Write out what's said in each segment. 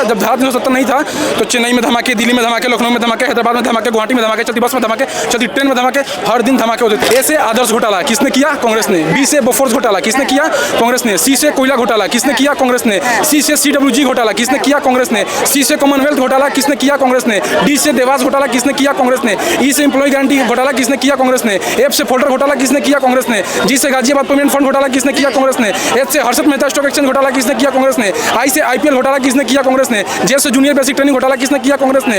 जब धारा 370 नहीं था तो चेन्नई में धमाके, दिल्ली में धमाके, लखनऊ में धमाके, हैदराबाद में धमाके, गुवाहाटी में धमाके, चलती बस में धमाके, चलती ट्रेन में धमाके, हर दिन धमाके होते थे। ए से आदर्श घोटाला किसने किया? कांग्रेस ने। बी से बोफोर्स घोटाला किसने किया? कांग्रेस ने। सी से कोयला घोटाला किसने किया? कांग्रेस ने। सी से CWG घोटाला किसने किया? कांग्रेस ने। सी से कॉमनवेल्थ घोटाला किसने किया? कांग्रेस ने। डी से देवास घोटाला किसने किया? कांग्रेस ने। ई से एम्प्लॉय गारंटी घोटाला किसने किया? कांग्रेस ने। एफ से फोल्डर घोटाला किसने किया? कांग्रेस ने। जी से गाजियाबाद पेमेंट फंड घोटाला किसने किया? कांग्रेस ने। एच से हर्षद मेहता स्टॉक एक्सचेंज घोटाला किसने किया? कांग्रेस ने। आई से IPL घोटाला किसने किया? कांग्रेस ने। जे से जूनियर बेसिक ट्रेनिंग घोटाला किसने किया? कांग्रेस ने।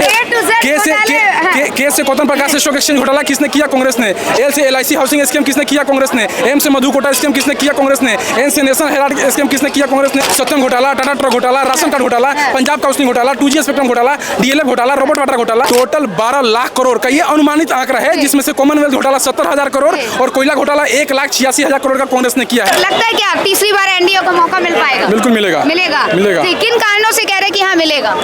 के से कॉटन प्रकाश स्टॉक एक्सचेंज घोटाला किसने किया? कांग्रेस ने। एल से LIC हाउसिंग स्कीम किसने किया? कांग्रेस ने। एम से मधु कोटा स्कीम किसने किया? कांग्रेस ने। एन से नेशनल हेराल्ड स्कीम किसने किया? कांग्रेस ने। सत्यम घोटाला, टाटा ट्रक घोटाला, राशन कार्ड घोटाला, पंजाब काउंसिलिंग घोटाला, 2G स्पेक्ट्रम घोटाला, DLF घोटाला, रॉबर्ट वाड्रा घोटाला, टोटल 12 लाख करोड़ का ये अनुमानित आंकड़ा है, जिसमें से कॉमनवेल्थ घोटाला 70,000 करोड़ और कोयला घोटाला 1,86,000 करोड़ का कांग्रेस ने किया है। लगता है क्या तीसरी बार एनडीए को मौका मिल पाएगा? बिल्कुल मिलेगा। मिलेगा। किन कारणों से कह रहे कि हाँ मिलेगा?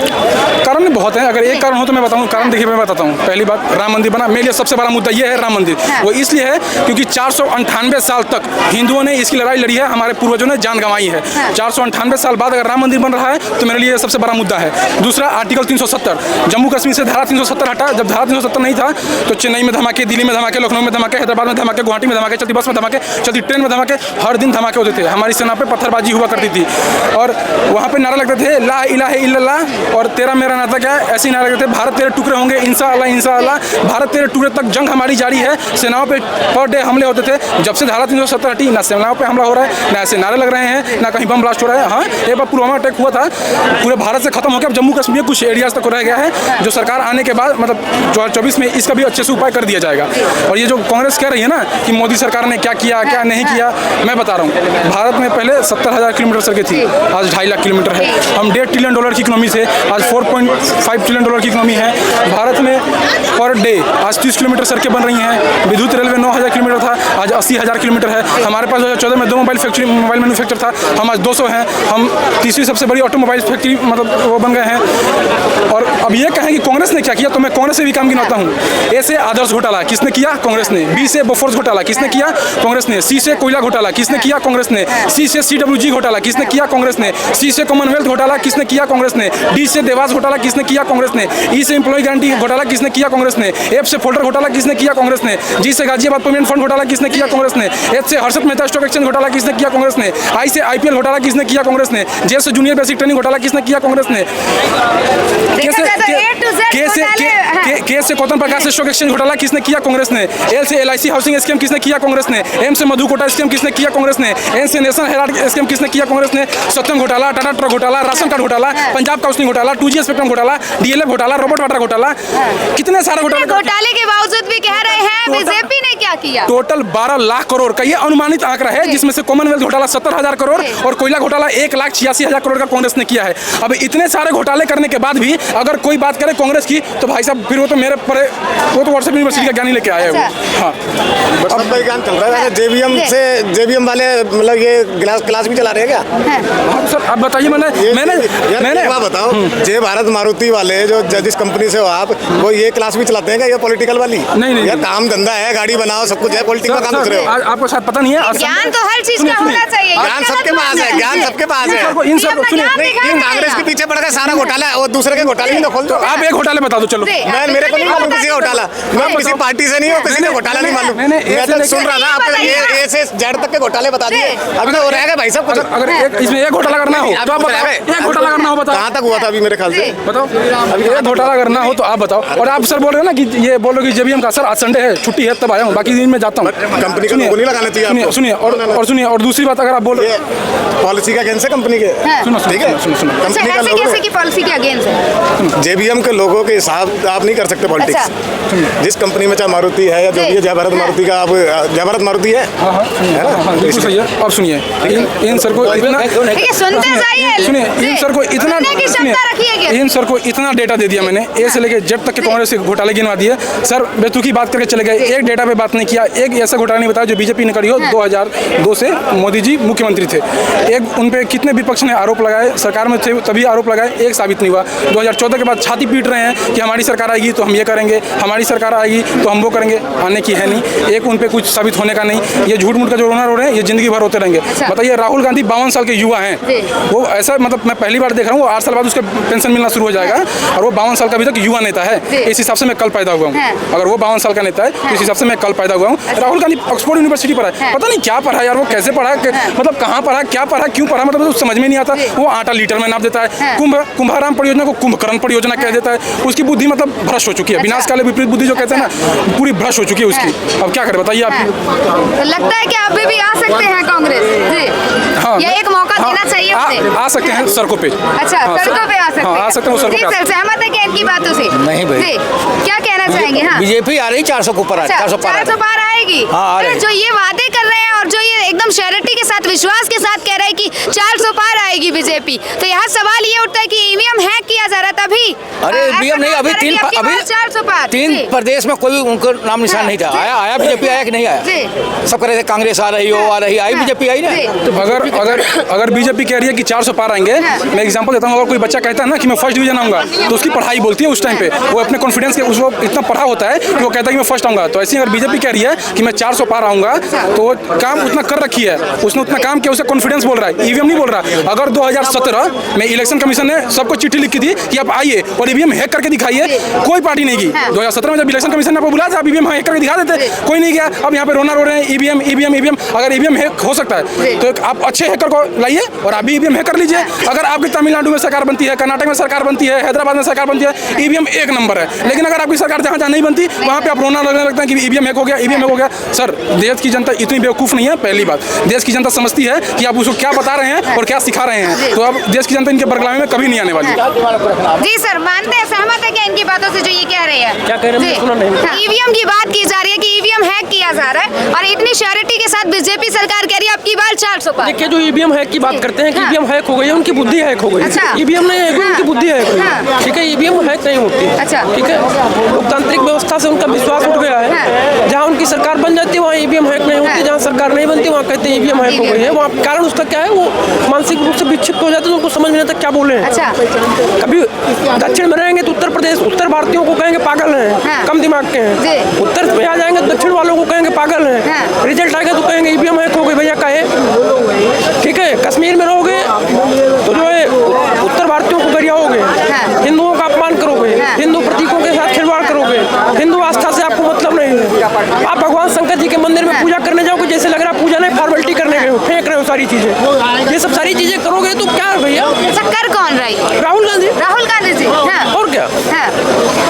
कारण बहुत है, अगर एक कारण हो तो मैं बताऊं। कारण देखिए, मैं बताता हूं। पहली बात, राम मंदिर बना। मेरे लिए सबसे बड़ा मुद्दा ये है राम मंदिर। वो इसलिए है क्योंकि 498 साल तक हिंदुओं ने इसकी लड़ाई लड़ी है, हमारे पूर्वजों ने जान गंवाई है। 498 साल बाद अगर राम मंदिर बन रहा है तो मेरे लिए सबसे बड़ा मुद्दा है। दूसरा, आर्टिकल 370, जम्मू कश्मीर से धारा 370 हटा। जब धारा 370 नहीं था तो चेन्नई में धमाके, दिल्ली में धमाके, लखनऊ में धमाके, हैदराबाद में धमाके, गुवाहाटी में धमाके, चलती बस में धमाके, चलती ट्रेन में धमाके, हर दिन धमाके होते थे। हमारी सेना पे पत्थरबाजी हुआ करती थी और वहाँ पे नारा लगते थे ला इलाहा इल्लल्लाह और तेरा मेरा नाता क्या है, ऐसे नारा लगते थे। भारत तेरे टुकड़े होंगे इंशाअल्लाह इंशाअल्लाह, भारत तेरे टुकड़े तक जंग हमारी जारी है। सेनाओं पे पर डे हमले होते थे। जब से धारा 370 हटी, ना सेनाओं पे हमला हो रहा है, ना ऐसे नारे लग रहे हैं, ना कहीं बम ब्लास्ट हो रहा है। हाँ, एक बार पुलवामा अटैक हुआ था, पूरे भारत से खत्म हो गया। जम्मू कश्मीर कुछ एरियाज तक रह गया है, जो सरकार आने के बाद मतलब 2024 में इसका भी अच्छे से उपाय कर दिया जाएगा। और ये जो कांग्रेस कह रही है ना कि मोदी सरकार ने क्या किया क्या नहीं किया, मैं बता रहा हूँ। भारत में पहले 70,000 किलोमीटर सड़कें थी, आज 2.5 लाख किलोमीटर है। हम $1.5 ट्रिलियन की इकोनॉमी से आज $4.5 ट्रिलियन की इकोनॉमी है। भारत में पर डे आज 30 किलोमीटर सड़कें बन रही हैं। विद्युत रेलवे 9,000 किलोमीटर था, आज 80,000 किलोमीटर है। हमारे पास 2014 में 2 मोबाइल मैन्युफैक्चर था, हम आज 200 हैं। हम तीसरी सबसे बड़ी ऑटोमोबाइल फैक्ट्री मतलब वो बन गए हैं। और अब ये कहें कि कांग्रेस ने क्या किया, तो मैं कांग्रेस से भी काम गिनाता हूँ। ए से आदर्श घोटाला किसने किया? कांग्रेस ने। बी से बोफोर्स घोटाला किसने किया? कांग्रेस ने। सी से कोयला घोटाला किसने किया? कांग्रेस ने। सी से CWG घोटाला किसने किया? कांग्रेस ने। सी से कॉमनवेल्थ घोटाला किसने किया? कांग्रेस ने। डी से देवास घोटाला किसने किया? कांग्रेस ने। ई से एम्प्लॉय गारंटी घोटाला किसने किया? कांग्रेस ने। एफ से फोल्डर घोटाला किसने किया? कांग्रेस ने। जी से गाजियाबाद पेमेंट फंड घोटाला किसने किया? कांग्रेस ने। एच से हर्षद मेहता स्टॉक एक्सचेंज घोटाला किसने किया? कांग्रेस ने। आई से IPL घोटाला किसने किया? कांग्रेस ने। जे से जूनियर बेसिक ट्रेनिंग घोटाला किसने किया? कांग्रेस ने। के से कॉटन प्रकाश स्टॉक एक्सचेंज घोटाला किसने किया? कांग्रेस ने। एल से LIC हाउसिंग स्कीम किसने किया? कांग्रेस ने। एम से मधु कोटा स्कीम किसने किया? कांग्रेस ने। एन से नेशनल हेराल्ड स्कीम किसने किया? कांग्रेस ने। सत्यम घोटाला, टाटा ट्रक घोटाला, राशन कार्ड घोटाला, पंजाब काउंसिलिंग घोटाला, 2G स्पेक्ट्रम घोटाला, DLF घोटाला, रॉबर्ट वाड्रा घोटाला, कितने सारे घोटाले के बावजूद भी कह रहे हैं बीजेपी ने क्या किया? टोटल 12 लाख करोड़ का ये अनुमानित आंकड़ा है, जिसमें से कॉमनवेल्थ घोटाला 70,000 करोड़ और कोयला घोटाला 1,86,000 करोड़ का कांग्रेस ने किया है। अब इतने सारे घोटाले करने के बाद भी अगर कोई बात करे कांग्रेस की, तो भाई साहब फिर वो तो मेरे पर वो तो व्हाट्सएप यूनिवर्सिटी का ज्ञान ही लेके आए हैं वो। हाँ, अब भाई ज्ञान चल रहा है। JBM वाले मतलब ये क्लास भी चला रहे हैं क्या? सर आप बताइए। मैंने बात बताओ, जय भारत मारुति वाले जो जिस कंपनी से हो आप, वो ये क्लास भी चलाते हैं क्या? ये पॉलिटिकल वाली? नहीं यार काम धंधा है, गाड़ी बनाओ, सब कुछ है, पॉलिटिकल का काम कर रहे हो। आपको शायद पता नहीं है, ज्ञान तो हर चीज का होना चाहिए। ज्ञान सबके पास है, ज्ञान सबके पास है। इन सब कांग्रेस के पीछे पड़ गए सारा घोटाला है और दूसरे के घोटाले नहीं खोल दो। आप एक घोटाले बता दो। चलो, मैं मेरे को नहीं मालूम किसी का घोटाला, मैं किसी पार्टी से नहीं हूँ, किसी का घोटाला नहीं मालूम। मैं तो सुन रहा था आपने ए से जेड तक के घोटाले बता दिए। अभी तो हो रहा है भाई साहब। अगर इसमें एक घोटाला करना हो तो आप बताओ। एक घोटाला करना हो बताओ। कहाँ तक हुआ था अभी मेरे ख्याल से? बताओ, अभी एक घोटाला करना हो तो आप बताओ। और आप सर बोल रहे हैं ना कि ये बोल रहे हो कि JBM का सर आज संडे है, छुट्टी है, तब आया हूँ, बाकी दिन में जाता हूँ। कंपनी को नहीं लगाना चाहिए। सुनिए और दूसरी बात, अगर आप बोल रहे पॉलिसी का अगेंस्ट है कंपनी के, ठीक है, कंपनी का कैसे की पॉलिसी के अगेंस्ट है? JBM के लोगों के हिसाब आप नहीं कर सकते पॉलिटिक्स। जिस कंपनी में चाहे मारुति है या जो भी है, जय भारत मारुति का, आप जय भारत मारुति है। बिल्कुल सही है। और सुनिए इन सर को इतना सुनते जाइए, सुनिए इन सर को इतना इन सर को इतना डेटा दे दिया मैंने, ए से लेके जेड तक के कांग्रेस के घोटाले गिनवा दिए। सर बेतुकी बात करके चले गए, एक डेटा पे बात नहीं किया, एक ऐसा घोटाला नहीं बताया जो बीजेपी ने करी हो। 2002 से मोदी जी मुख्यमंत्री थे, एक उन पे कितने विपक्ष ने आरोप लगाए, सरकार में थे तभी आरोप लगाए, एक साबित नहीं हुआ। 2014 के बाद छाती पीट रहे हैं कि हमारी सरकार आएगी तो हम ये करेंगे, हमारी सरकार आएगी तो हम वो करेंगे, आने की है नहीं, एक उन पे कुछ साबित होने का नहीं। ये झूठ मूठ का जो रोना रो रहे हैं ये जिंदगी भर होते रहेंगे। बताइए राहुल गांधी 52 साल के युवा हैं, वो ऐसा मतलब मैं पहली बार देख रहा हूँ, 8 साल बाद उसका पेंशन मिलना शुरू हो जाएगा और वो 52 साल का अभी तक युवा नेता है। इस हिसाब से मैं कल पैदा हुआ हूँ, अगर वो 52 साल का नेता है तो इस हिसाब से मैं कल पैदा हुआ हूँ। राहुल गांधी ऑक्सफोर्ड यूनिवर्सिटी पढ़ा है, पता नहीं क्या पढ़ा है यार, वो कैसे पढ़ा है, मतलब कहाँ पढ़ा, क्या पढ़ा, क्यों पढ़ा, मतलब समझ में नहीं आता। वो आटा लीटर में नाप देता है, कुंभाराम परियोजना को कुंभकर्ण परियोजना कह देता है। उसकी बुद्धि मतलब भ्रष्ट हो चुकी है, विनाशकाले विपरीत बुद्धि जो कहते हैं ना, पूरी भ्रष्ट हो चुकी है उसकी। अब क्या करें बताइए आप। तो लगता है कि आप भी आ सकते हैं कांग्रेस जी? हाँ, या एक मौका देना चाहिए उसे? आ सकते हैं सड़कों पे। अच्छा, सड़कों पे आ सकते हैं। आ सकते हैं, वो सड़कों पे। सहमत है क्या इनकी बातों से? नहीं भाई। जी, क्या कहना चाहेंगे? हाँ, बीजेपी आ रही 400 के ऊपर, 400 पार आएगी। हाँ, आ रही। जो ये वादे कर रहे हैं और जो ये एकदम श्योरिटी के साथ, विश्वास के साथ कह रहे हैं कि 400 पार आएगी बीजेपी, तो यहाँ सवाल ये उठता है कि ईवीएम हैक किया जा रहा था अभी। अरे ईवीएम नहीं, अभी 400 पार 3 प्रदेश में कोई उनको नाम निशान नहीं था। आया बीजेपी आया कि नहीं आया? सब कह रहे थे कांग्रेस आ रही हो, आ रही, आई बीजेपी आई ना। तो अगर बीजेपी कह रही है कि 400 पार आएंगे, मैं एग्जांपल देता हूँ, अगर कोई बच्चा कहता है ना कि मैं फर्स्ट डिवीजन आऊंगा तो उसकी पढ़ाई बोलती है उस टाइम पे, वो अपने कॉन्फिडेंस के उसको इतना पढ़ा होता है कि वो कहता है कि मैं फर्स्ट आऊंगा। तो ऐसे ही अगर बीजेपी कह रही है कि मैं 400 पार आऊंगा तो वो काम उतना कर रखी है, उसने उतना काम किया, उसे कॉन्फिडेंस बोल रहा है, ईवीएम नहीं बोल रहा। अगर 2017 में इलेक्शन कमीशन ने सबको चिट्ठी लिख दी कि आप आइए और ईवीएम हैक करके दिखाइए, कोई पार्टी नहीं की। 2017 में जब इलेक्शन कमीशन ने आपको बुलाया था, आप ईवीएम हैक करके दिखा देते, कोई नहीं गया। अब यहाँ पे रोना रो रहे हैं ईवीएम ईवीएम ईवीएम। अगर ईवीएम हैक हो सकता है तो आप अच्छे हैकर को लाइए और आप भी ईवीएम हैक कर लीजिए। अगर आपकी तमिलनाडु में सरकार बनती है, कर्नाटक में सरकार बनती है, हैदराबाद में सरकार बनती है, ईवीएम एक नंबर है। लेकिन अगर आपकी सरकार जहाँ नहीं बनती वहाँ पे आप रोना लगने लगता है कि ईवीएम हैक हो गया, ईवीएम हैक हो गया। सर देश की जनता इतनी बेवकूफ़ नहीं है। पहली बात, देश की जनता समझती है कि आप उसको क्या बता रहे हैं और क्या सिखा रहे हैं, तो अब देश की जनता इनके बरगलावे में कभी नहीं आने वाली। जी सर, मानते हैं, सहमत है क्या इनकी बातों से जो ये कह रहे हैं? क्या कह रहे हैं? ईवीएम की बात की जा रही है कि ईवीएम हैक किया जा रहा है और इतनी श्योरिटी के साथ बीजेपी सरकार कह रही है आपकी बार 400 पार। देखिए, जो ईवीएम हैक की बात करते हैं कि ईवीएम हैक हो गई है, उनकी बुद्धि हैक हो गई। अच्छा। ईवीएम नहीं है, उनकी बुद्धि हैक हो गई। ठीक है, ईवीएम हैक नहीं होती। अच्छा। ठीक है, लोकतांत्रिक व्यवस्था से उनका विश्वास उठ गया है। जहाँ उनकी सरकार बन जाती है वहाँ ईवीएम हैक नहीं होती, जहाँ सरकार नहीं बनती वहाँ कहते हैं ईवीएम हैक हो गई है। वहाँ कारण उसका क्या है, वो मानसिक रूप से विक्षिप्त हो जाते हैं, उनको समझ में नहीं आता क्या बोले हैं। अच्छा। कभी दक्षिण में रहेंगे तो उत्तर प्रदेश, उत्तर भारतीयों को कहेंगे पागल हैं, कम दिमाग के हैं। उत्तर में आ जाएंगे तो दक्षिण वालों को कहेंगे पागल हैं। रिजल्ट आएगा तो कहेंगे ईवीएम हैक हो गई। भैया कहे, ठीक है, कश्मीर में रहोगे तो जो है उत्तर भारतीयों को गरियाओगे, हिंदुओं का अपमान करोगे, हिंदू प्रतीकों के साथ खिलवाड़ करोगे, हिंदू आस्था से आपको मतलब नहीं है। आप भगवान शंकर जी के मंदिर में पूजा करने जाओगे, जैसे लग रहा है पूजा नहीं, फॉर्मेलिटी करने गए हो, फेंक रहे हो सारी चीजें। ये सब सारी चीजें करोगे तो क्या है भैया? अच्छा, कर कौन रही? राहुल गांधी। राहुल गांधी जी। हाँ। और क्या? हाँ।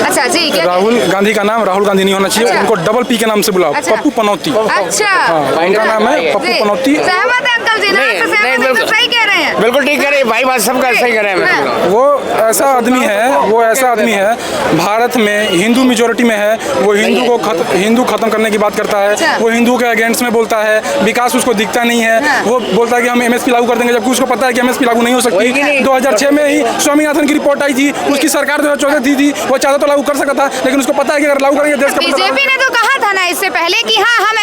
अच्छा जी, क्या राहुल गांधी का नाम राहुल गांधी नहीं होना चाहिए, उनको डबल पी के नाम से बुलाओ, अच्छा। पप्पू पनौती। अच्छा, उनका नाम है पप्पू पनौती। सहमत है अंकल जी? नहीं, सही कह रहे हैं, बिल्कुल ठीक कह रहे हैं भाई, बात सब सही कह रहे हैं। वो ऐसा आदमी है, भारत में हिंदू मेजोरिटी में है, वो हिंदू खत्म करने की बात करता है, वो हिंदू के अगेंस्ट में बोलता है, विकास उसको दिखता नहीं है। वो बोलता है कि हम एमएसपी लागू कर देंगे, जबकि उसको पता है कि एमएसपी लागू नहीं हो सकती। 2006 में ही स्वामीनाथन की रिपोर्ट आई थी, उसकी सरकार 2014 दी थी, वो चाहता तो लागू कर सकता था, लेकिन उसको पता है कि अगर लागू करेंगे देश का बीजेपी ने तो कहा था ना इससे पहले कि हाँ हम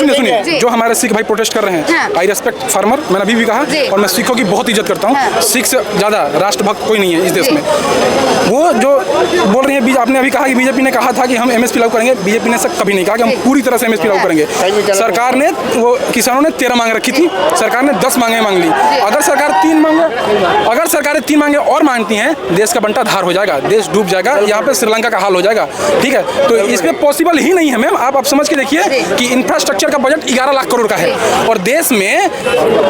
सुनिए, जो हमारे सिख भाई प्रोटेस्ट कर रहे हैं, आई रेस्पेक्ट फार्मर, मैंने अभी भी कहा, और मैं सिखों की बहुत इज्जत करता हूँ। सिख से ज़्यादा राष्ट्रभक्त कोई नहीं है इस देश में। वो जो बोल रही है, आपने अभी कहा कि बीजेपी ने कहा था कि हम एमएसपी लागू करेंगे, बीजेपी ने कभी नहीं कहा कि हम पूरी तरह से एमएसपी लागू करेंगे। सरकार ने, वो किसानों ने 13 मांग रखी थी, सरकार ने 10 मांगे मांग ली। अगर सरकारें 3 मांगे और मांगती हैं, देश का बंटा धार हो जाएगा, देश डूब जाएगा, यहाँ पे श्रीलंका का हाल हो जाएगा। ठीक है, तो इसमें पॉसिबल ही नहीं है मैम। आप समझ के देखिए कि इंफ्रास्ट्रक्चर का बजट 11 लाख करोड़ का है और देश में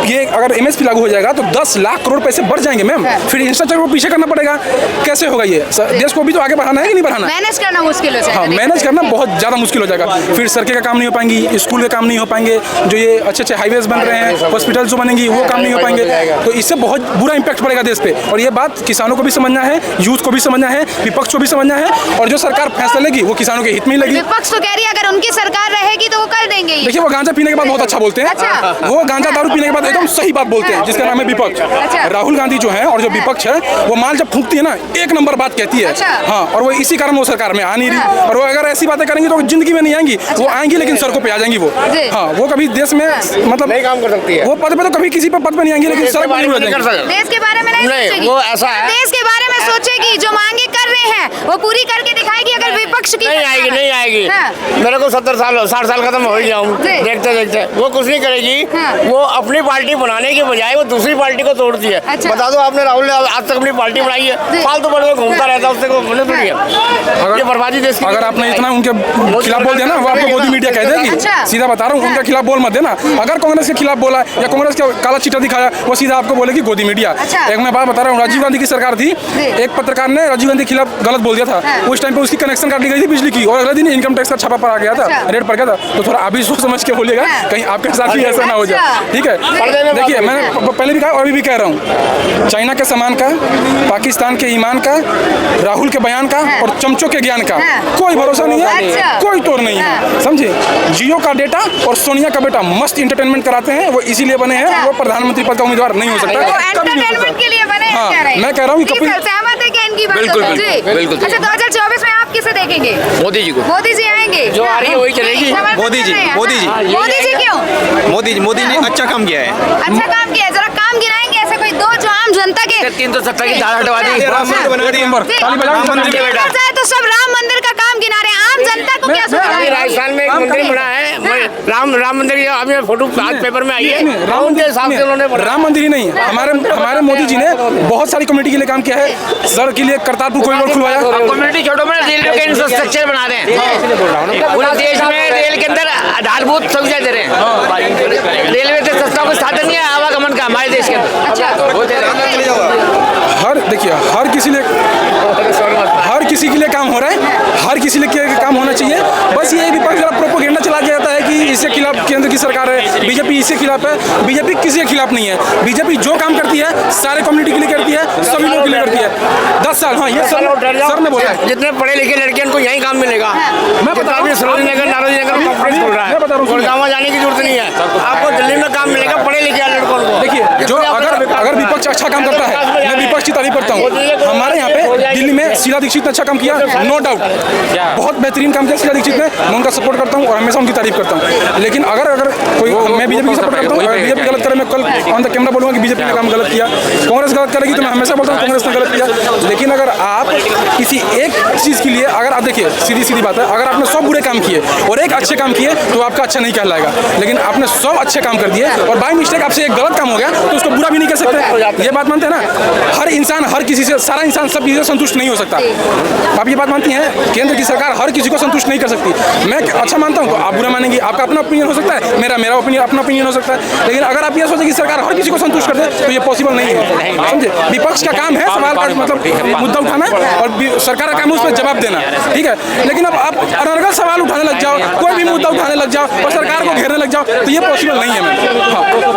ये अगर एमएसपी लागू हो जाएगा तो 10 लाख करोड़ पैसे बढ़ जाएंगे मैम। फिर इंफ्रास्ट्रक्चर को पीछे करना पड़ेगा, कैसे होगा ये? देश को भी तो आगे बढ़ाना है कि नहीं बढ़ाना? मैनेज करना मुश्किल हो जाएगा। हाँ, मैनेज करना बहुत ज़्यादा मुश्किल हो जाएगा। फिर सड़कें का काम नहीं हो पाएंगी, स्कूल के काम नहीं हो पाएंगे, जो ये अच्छे हाईवेज बन रहे हैं, हॉस्पिटल जो बनेंगी वो काम नहीं हो पाएंगे, तो इससे बहुत बुरा इंपैक्ट पड़ेगा देश पे। और ये बात किसानों को भी समझना है, यूथ को भी समझना है, विपक्ष को भी समझना है, और जो सरकार फैसला लेगी वो किसानों के हित में ही लेगी। विपक्ष तो कह रही है अगर उनकी सरकार रहेगी तो वो कर देंगे ही। देखिए वो गांजा पीने के बाद बहुत अच्छा बोलते हैं। अच्छा। वो गांजा दारू पीने के बाद एकदम सही बात बोलते हैं, जिसका नाम है विपक्ष। अच्छा। राहुल गांधी जो है और जो विपक्ष है वो माल जब फूंकती है ना, एक नंबर बात कहती है। अच्छा। हाँ, और वो इसी कारण वो सरकार में आ नहीं रही। और वो अगर ऐसी बातें करेंगी तो जिंदगी में नहीं आएंगी। वो आएंगी लेकिन सड़कों पे आ जाएंगी वो। हाँ, वो कभी देश में मतलब नहीं काम कर सकती है। वो पद पे तो कभी किसी पे पद पे नहीं आएंगी, लेकिन सड़क पे नहीं जाएंगी। देश के बारे में नहीं सोचेगी। वो ऐसा है। देश के बारे में सोचेगी, जो मांगे कर रहे हैं वो पूरी करके दिखाएगी। अगर विपक्ष की नहीं आएगी, नहीं आएगी। हाँ। मेरे को 70 साल 60 साल खत्म हो ही जाऊँ, देखते देखते वो कुछ नहीं करेगी। हाँ। वो अपनी पार्टी बनाने के बजाय वो दूसरी पार्टी को तोड़ती है। अच्छा। बता दो आपने राहुल ने आज तक अपनी पार्टी बनाई है, फालतू बड़े में घूमता रहता है, उससे कोई मतलब थोड़ी है। ये बर्बादी देश की। अगर आपने इतना उनके खिलाफ बोल दिया ना, वो आपको मोदी मीडिया कह देगी। अच्छा। सीधा बता रहा हूँ, उनके खिलाफ बोल मत देना। अगर कांग्रेस के खिलाफ बोला या कांग्रेस का काला चिट्ठा दिखाया, वो सीधा आपको बोलेगी गोदी मीडिया। अच्छा। एक मैं बात बता रहा हूँ, राजीव गांधी की सरकार थी, एक पत्रकार ने राजीव गांधी के खिलाफ गलत बोल दिया था। उस टाइम पे उसकी कनेक्शन काट ली गई थी बिजली की, और अगले दिन इनकम टैक्स का छापा पड़ गया था, रेट पड़ गया था। तो थोड़ा अभी सोच समझ के बोलिएगा, कहीं आपके साथ भी ऐसा ना हो जाए। ठीक है, देखिए मैंने पहले भी कहा और अभी भी कह रहा हूँ, चाइना के सामान का, पाकिस्तान के ईमान का, राहुल के बयान का और चमचों के ज्ञान का कोई भरोसा नहीं है, कोई तोड़ नहीं है। समझे, जियो का डेटा और सोनिया का बेटा मस्त इंटरटेनमेंट कराते हैं, वो इसीलिए बने हैं। वो प्रधानमंत्री पद का उम्मीदवार नहीं हो सकता, कभी नहीं हो एंटरटेनमेंट के लिए बने हैं। हाँ, कह रहे हैं। मैं कह रहा हूँ कि कपिल सहमत है कि इनकी बात बिल्कुल, से? जी। बिल्कुल। अच्छा, 2024 में आप किसे देखेंगे? मोदी जी को। मोदी जी आएंगे, जो आ रही है वही चलेगी। समर्थन मोदी जी, कर रहे हैं। मोदी जी। मोदी जी क्यों? मोदी ने अच्छा काम किया है। अच्छा काम किया है, जरा काम गिनाएंगे ऐसे कोई दो जो आम जनता के 370 की धारा हटवा दी। राम मंदिर बना दिया। जी। ताली बजाओ, राम मंदिर मंदिर बेटा। जाए तो सब राम मंदिर का काम गिना रहे हैं, आम जनता को क्या सुविधा अभी है? राजस्थान में एक मंदिर बना है, राम मंदिर की अभी फोटो आज पेपर में आई है। राम उनके हिसाब से उन्होंने बनाया। राम मंदिर ही नहीं, हमारे मोदी जी ने बहुत सारी कम्युनिटी के लिए काम किया है। सड़क के लिए करतारपुर कॉरिडोर खुलवाया। कम्युनिटी छोटो में रेलवे के इंफ्रास्ट्रक्चर बना रहे हैं। पूरे देश में रेल के अंदर आधारभूत सुविधा दे रहे हैं। रेलवे से सस्ता कोई साधन नहीं है आवागमन का हमारे देश के अंदर। देखिए हर किसी के लिए काम हो रहा है, हर किसी के लिए काम होना चाहिए। बस ये विपक्ष जरा प्रोपोगेंडा चला के जाता है कि इसके खिलाफ केंद्र की सरकार है, बीजेपी इसके खिलाफ है। बीजेपी किसी के खिलाफ नहीं है। बीजेपी जो काम करती है सारे कम्युनिटी के लिए करती है, सभी लोगों के लिए करती है। 10 साल, हाँ ये सर ने बोला है। जितने पढ़े लिखे लड़के उनको यहीं काम मिलेगा। मैं बता रहा हूँ, सरोजिनी नगर नारोजी नगर में कंपनी खोल रहा है, मैं बता रहा हूँ, गुड़गांव जाने की जरूरत नहीं है। आपको दिल्ली में काम मिलेगा पढ़े लिखे लड़कों को। देखिए जो अगर विपक्ष अच्छा काम करता है, मैं विपक्ष की तारीफ करता हूँ। हमारे यहाँ पे दिल्ली में शीला दीक्षित ने अच्छा काम किया, नो डाउट, बहुत बेहतरीन काम किया शीला दीक्षित ने। मैं उनका सपोर्ट करता हूँ और हमेशा उनकी तारीफ करता हूँ। लेकिन अगर कोई, मैं बीजेपी की सपोर्ट करता हूँ, अगर बीजेपी गलत करे मैं कल ऑन द कैमरा बोलूँगा कि बीजेपी ने काम गलत किया। कांग्रेस गलत करेगी तो मैं हमेशा बोलता हूँ कांग्रेस ने गलत किया। लेकिन अगर आप किसी एक चीज़ के लिए, अगर आप देखिए सीधी बात है, अगर आपने 100 बुरे काम किए और एक अच्छे काम किए तो आपका अच्छा नहीं कहलाएगा। लेकिन आपने 100 अच्छे काम कर दिए और बाई मिस्टेक आपसे एक गलत काम हो गया तो उसको बुरा भी नहीं कह सकते। ये बात मानते हैं ना? हर इंसान, हर किसी से, सारा इंसान सब चीज़ें संतुष्ट नहीं हो सकता। आप ये बात मानती हैं? केंद्र की सरकार हर किसी को संतुष्ट नहीं कर सकती। मैं अच्छा मानता हूँ तो आप बुरा मानेंगी, आपका अपना ओपिनियन हो सकता है, मेरा ओपिनियन अपना ओपिनियन हो सकता है। लेकिन अगर आप ये सोचें कि सरकार हर किसी को संतुष्ट कर दे तो ये पॉसिबल नहीं है। समझे, विपक्ष का काम है सवाल का मतलब मुद्दा उठाना और सरकार का काम है उस पर जवाब देना, ठीक है। लेकिन अब आप अनर्गल सवाल उठाने लग जाओ, कोई भी मुद्दा उठाने लग जाओ और सरकार को घेरने लग जाओ तो ये पॉसिबल नहीं है। हाँ।